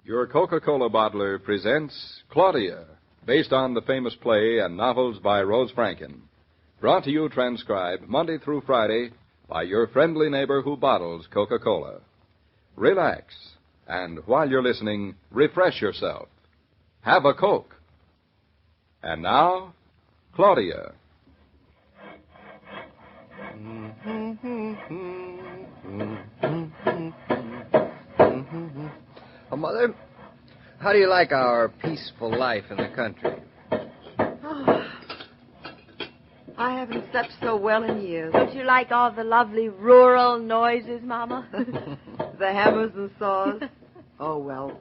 Your Coca-Cola bottler presents Claudia, based on the famous play and novels by Rose Franken. Brought to you transcribed Monday through Friday by your friendly neighbor who bottles Coca-Cola. Relax, and while you're listening, refresh yourself. Have a Coke. And now, Claudia. Oh, Mother, how do you like our peaceful life in the country? Oh, I haven't slept so well in years. Don't you like all the lovely rural noises, Mama? The hammers and saws. Oh, well,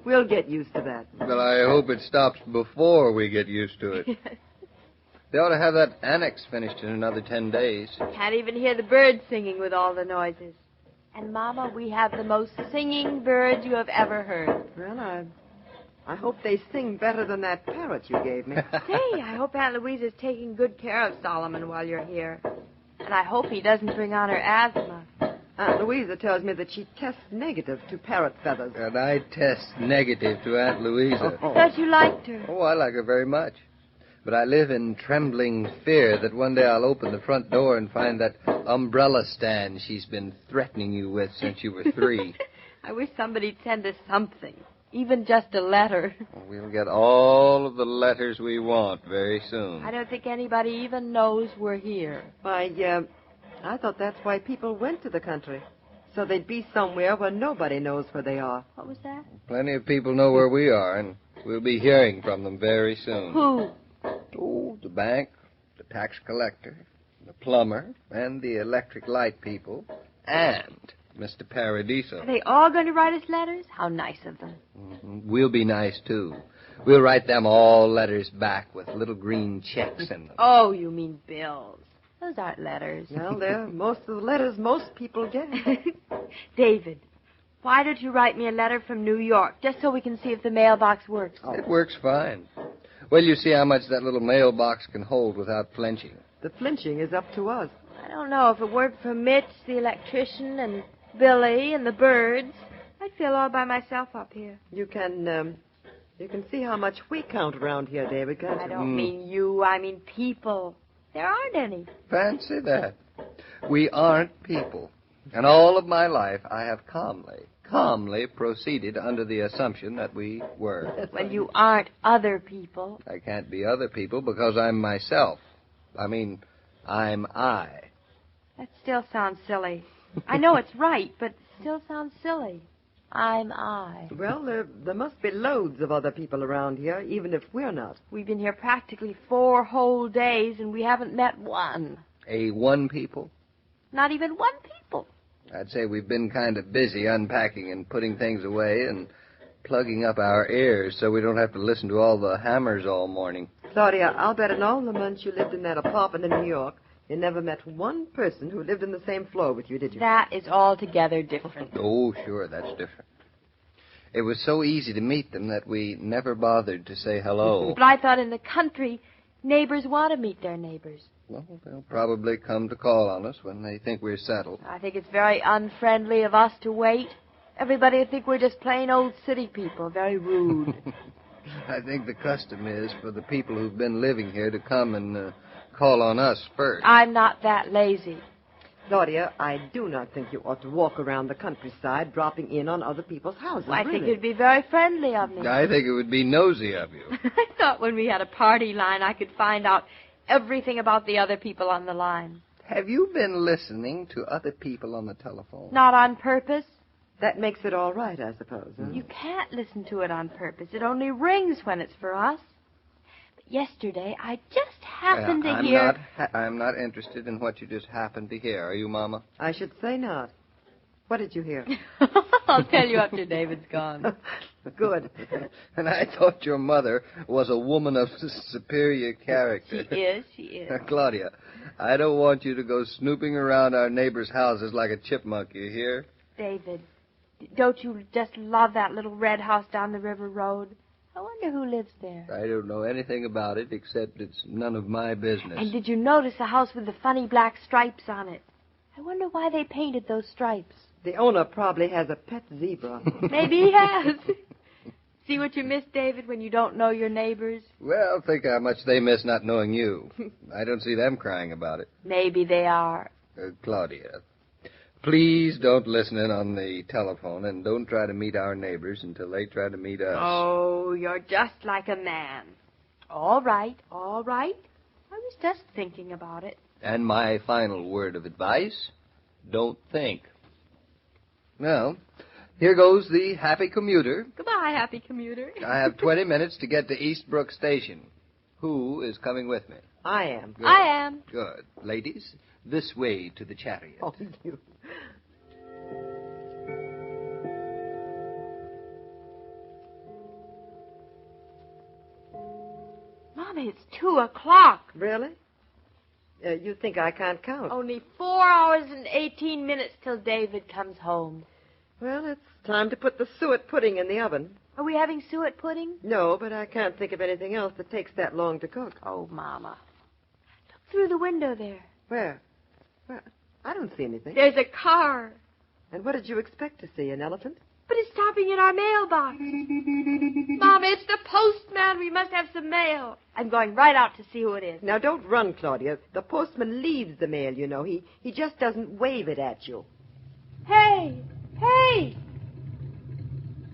we'll get used to that. Well, I hope it stops before we get used to it. They ought to have that annex finished in another 10 days. Can't even hear the birds singing with all the noises. And, Mama, we have the most singing birds you have ever heard. Well, I hope they sing better than that parrot you gave me. Say, I hope Aunt Louisa's taking good care of Solomon while you're here. And I hope he doesn't bring on her asthma. Aunt Louisa tells me that she tests negative to parrot feathers. And I test negative to Aunt Louisa. Thought you liked her. Oh, I like her very much. But I live in trembling fear that one day I'll open the front door and find that umbrella stand she's been threatening you with since you were 3. I wish somebody'd send us something, even just a letter. We'll get all of the letters we want very soon. I don't think anybody even knows we're here. I thought that's why people went to the country, so they'd be somewhere where nobody knows where they are. What was that? Plenty of people know where we are, and we'll be hearing from them very soon. Who? Oh, the bank, the tax collector, the plumber, and the electric light people, and Mr. Paradiso. Are they all going to write us letters? How nice of them. Mm-hmm. We'll be nice, too. We'll write them all letters back with little green checks in them. Oh, you mean bills. Those aren't letters. Well, they're most of the letters most people get. David, why don't you write me a letter from New York, just so we can see if the mailbox works? Oh. It works fine. Well, you see how much that little mailbox can hold without flinching. The flinching is up to us. I don't know. If it weren't for Mitch, the electrician, and Billy, and the birds, I'd feel all by myself up here. You can see how much we count around here, David, can't you? I don't mean you. I mean people. There aren't any. Fancy that. We aren't people. And all of my life, I have calmly proceeded under the assumption that we were. Well, you aren't other people. I can't be other people because I'm myself. I mean, I'm I. That still sounds silly. I know it's right, but it still sounds silly. I'm I. Well, there must be loads of other people around here, even if we're not. We've been here practically 4 whole days, and we haven't met one. A one people? Not even one people. I'd say we've been kind of busy unpacking and putting things away and plugging up our ears so we don't have to listen to all the hammers all morning. Claudia, I'll bet in all the months you lived in that apartment in New York, you never met one person who lived in the same floor with you, did you? That is altogether different. Oh, sure, that's different. It was so easy to meet them that we never bothered to say hello. But I thought in the country, neighbors want to meet their neighbors. Well, they'll probably come to call on us when they think we're settled. I think it's very unfriendly of us to wait. Everybody will think we're just plain old city people, very rude. I think the custom is for the people who've been living here to come and call on us first. I'm not that lazy. Claudia, I do not think you ought to walk around the countryside dropping in on other people's houses. I think it'd be very friendly of me. I think it would be nosy of you. I thought when we had a party line, I could find out everything about the other people on the line. Have you been listening to other people on the telephone? Not on purpose. That makes it all right, I suppose. Huh? You can't listen to it on purpose. It only rings when it's for us. But yesterday, I just happened to hear... I'm not interested in what you just happened to hear. Are you, Mama? I should say not. What did you hear? I'll tell you after David's gone. Good. And I thought your mother was a woman of superior character. She is. Claudia, I don't want you to go snooping around our neighbors' houses like a chipmunk, you hear? David, don't you just love that little red house down the river road? I wonder who lives there. I don't know anything about it, except it's none of my business. And did you notice the house with the funny black stripes on it? I wonder why they painted those stripes. The owner probably has a pet zebra. Maybe he has. See what you miss, David, when you don't know your neighbors? Well, think how much they miss not knowing you. I don't see them crying about it. Maybe they are. Claudia, please don't listen in on the telephone and don't try to meet our neighbors until they try to meet us. Oh, you're just like a man. All right, all right. I was just thinking about it. And my final word of advice, don't think. Well, here goes the happy commuter. Goodbye, happy commuter. I have 20 minutes to get to Eastbrook Station. Who is coming with me? I am. Good. I am. Good. Ladies, this way to the chariot. Oh, you. Mommy, it's 2:00. Really? You think I can't count? Only 4 hours and 18 minutes till David comes home. Well, it's time to put the suet pudding in the oven. Are we having suet pudding? No, but I can't think of anything else that takes that long to cook. Oh, Mama. Look through the window there. Where? Well, I don't see anything. There's a car. And what did you expect to see, an elephant? But it's stopping at our mailbox. Mama, it's the postman. We must have some mail. I'm going right out to see who it is. Now, don't run, Claudia. The postman leaves the mail, you know. He just doesn't wave it at you. Hey! Hey!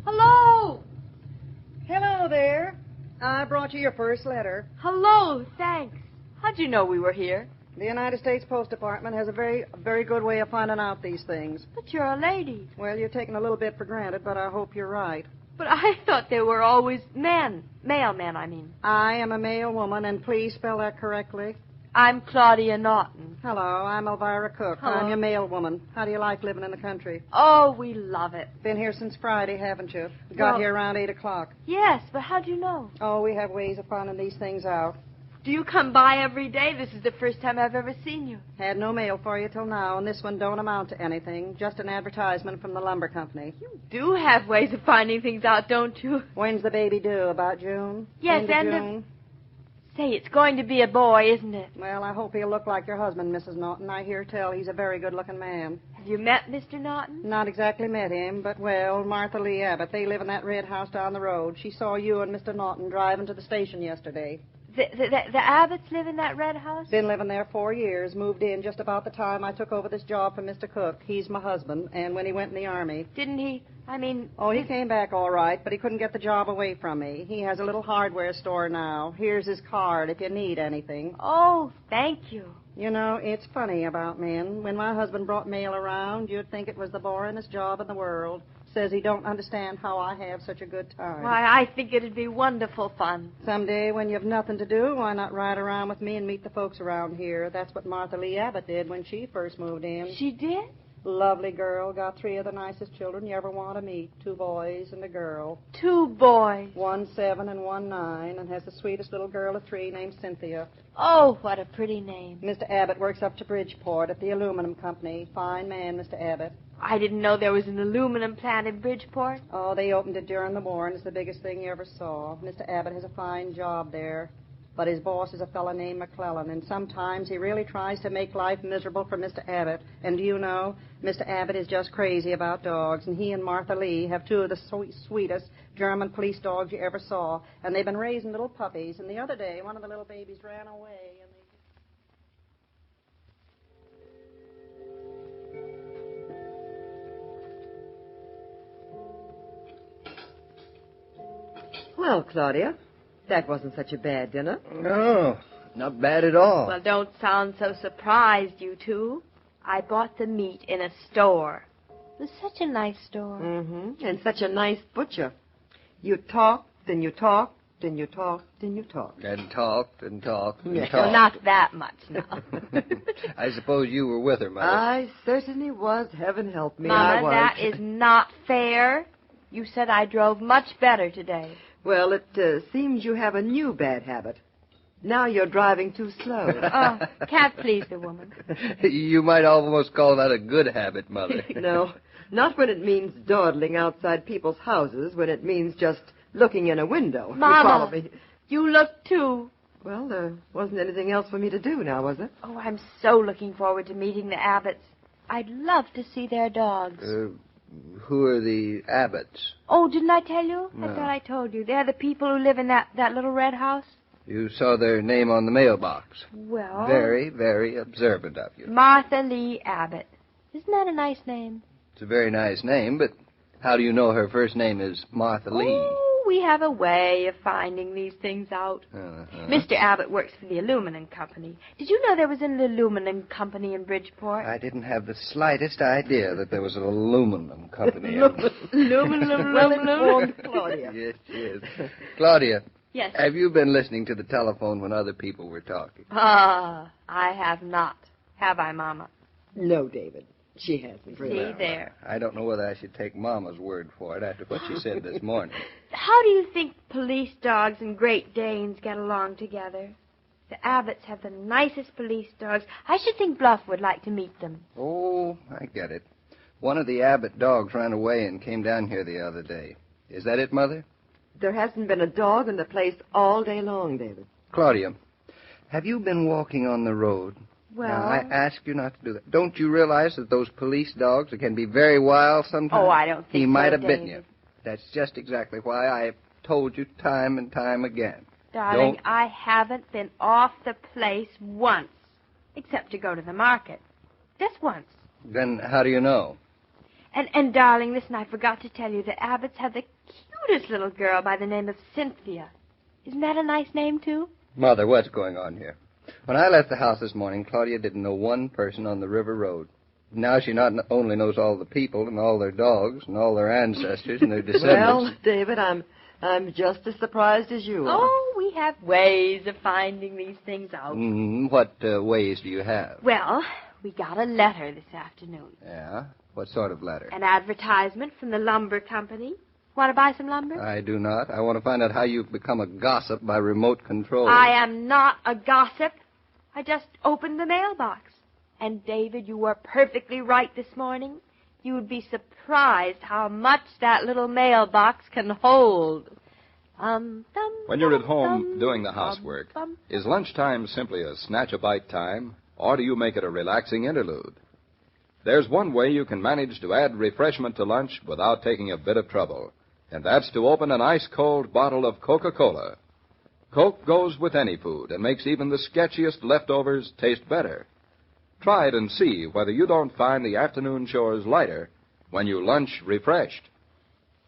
Hello! Hello there. I brought you your first letter. Hello, thanks. How'd you know we were here? The United States Post Department has a very good way of finding out these things. But you're a lady. Well, you're taking a little bit for granted, but I hope you're right. But I thought there were always men. Mailmen, I mean. I am a male woman, and please spell that correctly. I'm Claudia Naughton. Hello, I'm Elvira Cook. Hello. I'm your mail woman. How do you like living in the country? Oh, we love it. Been here since Friday, haven't you? Got here around 8 o'clock. Yes, but how'd you know? Oh, we have ways of finding these things out. Do you come by every day? This is the first time I've ever seen you. Had no mail for you till now, and this one don't amount to anything. Just an advertisement from the lumber company. You do have ways of finding things out, don't you? When's the baby due? About June? Yes, End of and June? Say, it's going to be a boy, isn't it? Well, I hope he'll look like your husband, Mrs. Naughton. I hear tell he's a very good-looking man. Have you met Mr. Naughton? Not exactly met him, but, well, Martha Lee Abbott, they live in that red house down the road. She saw you and Mr. Naughton driving to the station yesterday. The Abbotts live in that red house? Been living there 4 years, moved in just about the time I took over this job from Mr. Cook. He's my husband, and when he went in the Army... Didn't he? I mean... Oh, he came back all right, but he couldn't get the job away from me. He has a little hardware store now. Here's his card if you need anything. Oh, thank you. You know, it's funny about men. When my husband brought mail around, you'd think it was the boringest job in the world. Says he don't understand how I have such a good time. Why, I think it'd be wonderful fun. Someday, when you've nothing to do, why not ride around with me and meet the folks around here? That's what Martha Lee Abbott did when she first moved in. She did? Lovely girl. Got 3 of the nicest children you ever want to meet. 2 boys and a girl. 2 boys. 1 7 and 1 9, and has the sweetest little girl of 3 named Cynthia. Oh, what a pretty name. Mr. Abbott works up to Bridgeport at the aluminum company. Fine man, Mr. Abbott. I didn't know there was an aluminum plant in Bridgeport. Oh, they opened it during the war, and it's the biggest thing you ever saw. Mr. Abbott has a fine job there. But his boss is a fellow named McClellan, and sometimes he really tries to make life miserable for Mr. Abbott. And do you know, Mr. Abbott is just crazy about dogs, and he and Martha Lee have 2 of the sweetest German police dogs you ever saw. And they've been raising little puppies, and the other day, one of the little babies ran away, and Well, Claudia, that wasn't such a bad dinner. No, not bad at all. Well, don't sound so surprised, you two. I bought the meat in a store. It was such a nice store. Mm-hmm. And such a nice butcher. You talked, and you talked, and you talked, and you talked. And talked and talked and talked. Well, not that much now. I suppose you were with her, Mother. I certainly was. Heaven help me, Mama, I was. that is not fair. You said I drove much better today. Well, it seems you have a new bad habit. Now you're driving too slow. Oh, can't please the woman. You might almost call that a good habit, Mother. No, not when it means dawdling outside people's houses, when it means just looking in a window. Mama, You follow me? You look too. Well, there wasn't anything else for me to do now, was there? Oh, I'm so looking forward to meeting the Abbotts. I'd love to see their dogs. Who are the Abbotts? Oh, didn't I tell you? No. I thought I told you. They're the people who live in that little red house. You saw their name on the mailbox. Well... Very, very observant of you. Martha Lee Abbott. Isn't that a nice name? It's a very nice name, but how do you know her first name is Martha Lee? Oh, we have a way of finding these things out. Mr. Abbott works for the aluminum company. Did you know there was an aluminum company in Bridgeport? I didn't have the slightest idea that there was an aluminum company. Aluminum, Well-informed Claudia. Yes. Claudia. Yes. Have you been listening to the telephone when other people were talking? Ah, I have not. Have I, Mama? No, David. She hasn't. See there. I don't know whether I should take Mama's word for it after what she said this morning. How do you think police dogs and Great Danes get along together? The Abbotts have the nicest police dogs. I should think Bluff would like to meet them. Oh, I get it. One of the Abbott dogs ran away and came down here the other day. Is that it, Mother? There hasn't been a dog in the place all day long, David. Claudia, have you been walking on the road? Well... Now, I ask you not to do that. Don't you realize that those police dogs can be very wild sometimes? Oh, I don't think He so, might have David. bitten you. That's just exactly why I've told you time and time again. Darling, I haven't been off the place once, except to go to the market. Just once. Then how do you know? And darling, listen, I forgot to tell you, the Abbotts have the cutest little girl by the name of Cynthia. Isn't that a nice name, too? Mother, what's going on here? When I left the house this morning, Claudia didn't know one person on the river road. Now she not only knows all the people and all their dogs and all their ancestors and their descendants. Well, David, I'm just as surprised as you are. Oh, we have ways of finding these things out. What ways do you have? Well, we got a letter this afternoon. Yeah? What sort of letter? An advertisement from the lumber company. Want to buy some lumber? I do not. I want to find out how you've become a gossip by remote control. I am not a gossip. I just opened the mailbox. And, David, you were perfectly right this morning. You would be surprised how much that little mailbox can hold. When you're at home doing the housework, is lunchtime simply a snatch-a-bite time, or do you make it a relaxing interlude? There's one way you can manage to add refreshment to lunch without taking a bit of trouble, and that's to open an ice-cold bottle of Coca-Cola. Coke goes with any food and makes even the sketchiest leftovers taste better. Try it and see whether you don't find the afternoon chores lighter when you lunch refreshed.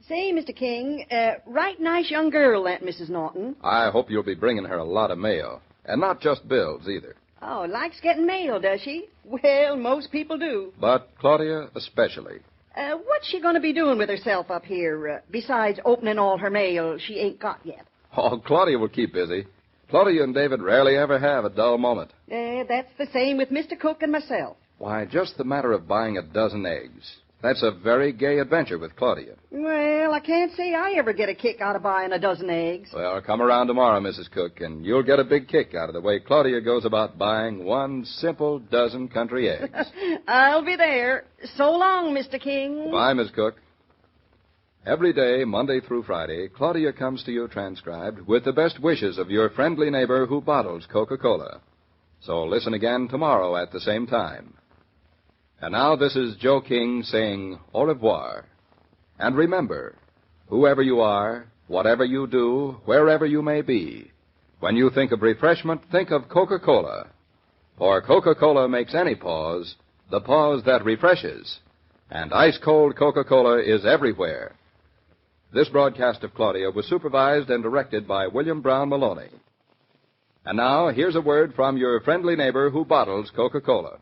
Say, Mr. King, right nice young girl, that Mrs. Naughton. I hope you'll be bringing her a lot of mail, and not just bills either. Oh, likes getting mail, does she? Well, most people do. But Claudia especially. What's she going to be doing with herself up here, besides opening all her mail she ain't got yet? Oh, Claudia will keep busy. Claudia and David rarely ever have a dull moment. That's the same with Mr. Cook and myself. Why, just the matter of buying a dozen eggs. That's a very gay adventure with Claudia. Well, I can't say I ever get a kick out of buying a dozen eggs. Well, come around tomorrow, Mrs. Cook, and you'll get a big kick out of the way Claudia goes about buying one simple dozen country eggs. I'll be there. So long, Mr. King. Bye, Miss Cook. Every day, Monday through Friday, Claudia comes to you transcribed with the best wishes of your friendly neighbor who bottles Coca-Cola. So listen again tomorrow at the same time. And now this is Joe King saying au revoir. And remember, whoever you are, whatever you do, wherever you may be, when you think of refreshment, think of Coca-Cola. For Coca-Cola makes any pause the pause that refreshes. And ice-cold Coca-Cola is everywhere. This broadcast of Claudia was supervised and directed by William Brown Meloney. And now, here's a word from your friendly neighbor who bottles Coca-Cola.